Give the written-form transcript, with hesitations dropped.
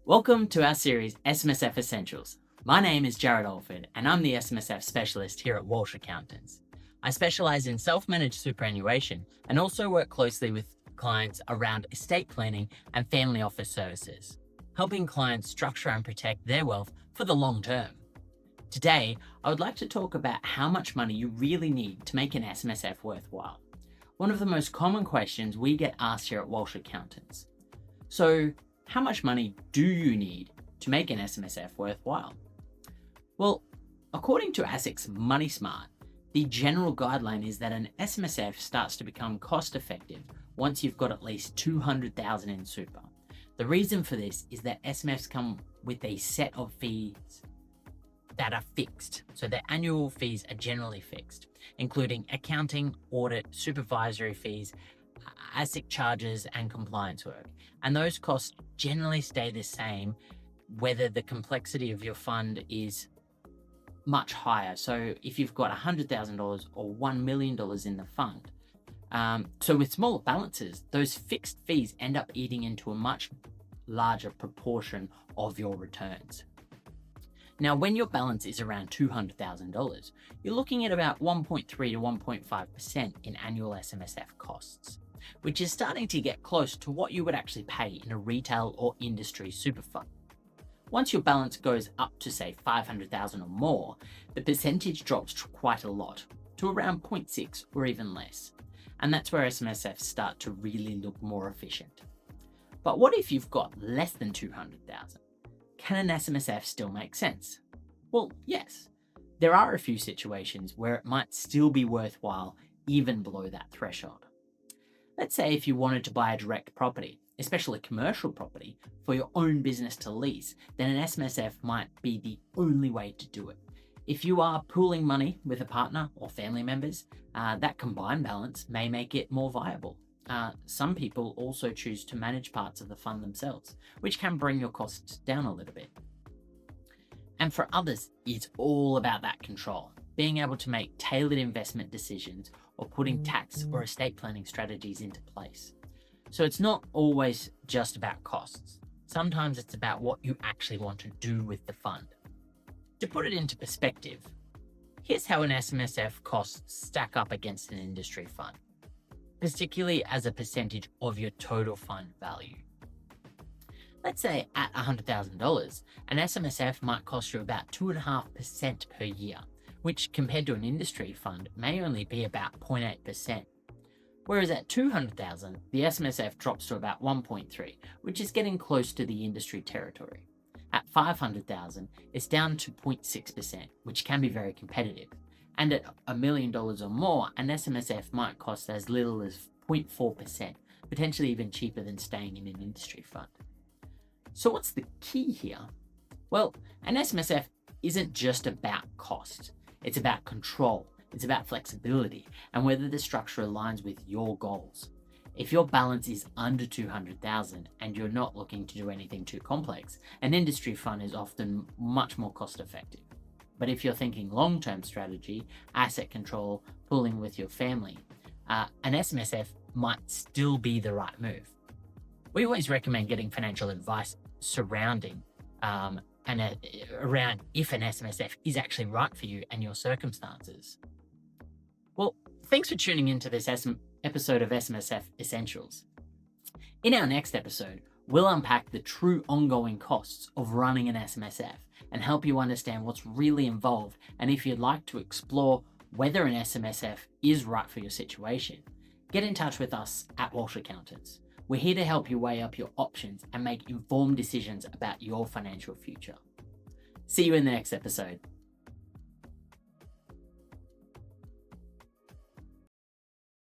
Welcome to our series SMSF Essentials. My name is Alford and I'm the SMSF Specialist here at Walsh Accountants. I specialise in self-managed superannuation and also work closely with clients around estate planning and family office services, helping clients structure and protect their wealth for the long term. Today, I would like to talk about how much money you really need to make an SMSF worthwhile. One of the most common questions we get asked here at Walsh Accountants. So, how much money do you need to make an SMSF worthwhile? Well, according to ASIC's Money Smart, the general guideline is that an SMSF starts to become cost effective once you've got at least 200,000 in super. The reason for this is that SMFs come with a set of fees that are fixed. So their annual fees are generally fixed, including accounting, audit, supervisory fees, ASIC charges and compliance work. And those costs generally stay the same whether the complexity of your fund is much higher. So if you've got $100,000 or $1 million in the fund, so with smaller balances, those fixed fees end up eating into a much larger proportion of your returns. Now, when your balance is around $200,000, you're looking at about 1.3 to 1.5% in annual SMSF costs, which is starting to get close to what you would actually pay in a retail or industry super fund. Once your balance goes up to say 500,000 or more, the percentage drops quite a lot, to around 0.6 or even less. And that's where SMSFs start to really look more efficient. But what if you've got less than 200,000? Can an SMSF still make sense? Well, yes. There are a few situations where it might still be worthwhile even below that threshold. Let's say if you wanted to buy a direct property, especially commercial property, for your own business to lease, then an SMSF might be the only way to do it. If you are pooling money with a partner or family members, that combined balance may make it more viable. Some people also choose to manage parts of the fund themselves, which can bring your costs down a little bit. And for others, it's all about that control, being able to make tailored investment decisions or putting tax or estate planning strategies into place. So it's not always just about costs. Sometimes it's about what you actually want to do with the fund. To put it into perspective, here's how an SMSF costs stack up against an industry fund, particularly as a percentage of your total fund value. Let's say at $100,000, an SMSF might cost you about 2.5% per year, which compared to an industry fund may only be about 0.8%. Whereas at 200,000, the SMSF drops to about 1.3, which is getting close to the industry territory. At 500,000, it's down to 0.6%, which can be very competitive. And at $1 million or more, an SMSF might cost as little as 0.4%, potentially even cheaper than staying in an industry fund. So what's the key here? Well, an SMSF isn't just about cost. It's about control. It's about flexibility and whether the structure aligns with your goals. If your balance is under 200,000 and you're not looking to do anything too complex, an industry fund is often much more cost effective. But if you're thinking long-term strategy, asset control, pooling with your family, an SMSF might still be the right move. We always recommend getting financial advice surrounding around if an SMSF is actually right for you and your circumstances. Well, thanks for tuning into this episode of SMSF Essentials. In our next episode, we'll unpack the true ongoing costs of running an SMSF and help you understand what's really involved, and if you'd like to explore whether an SMSF is right for your situation, get in touch with us at Walsh Accountants. We're here to help you weigh up your options and make informed decisions about your financial future. See you in the next episode.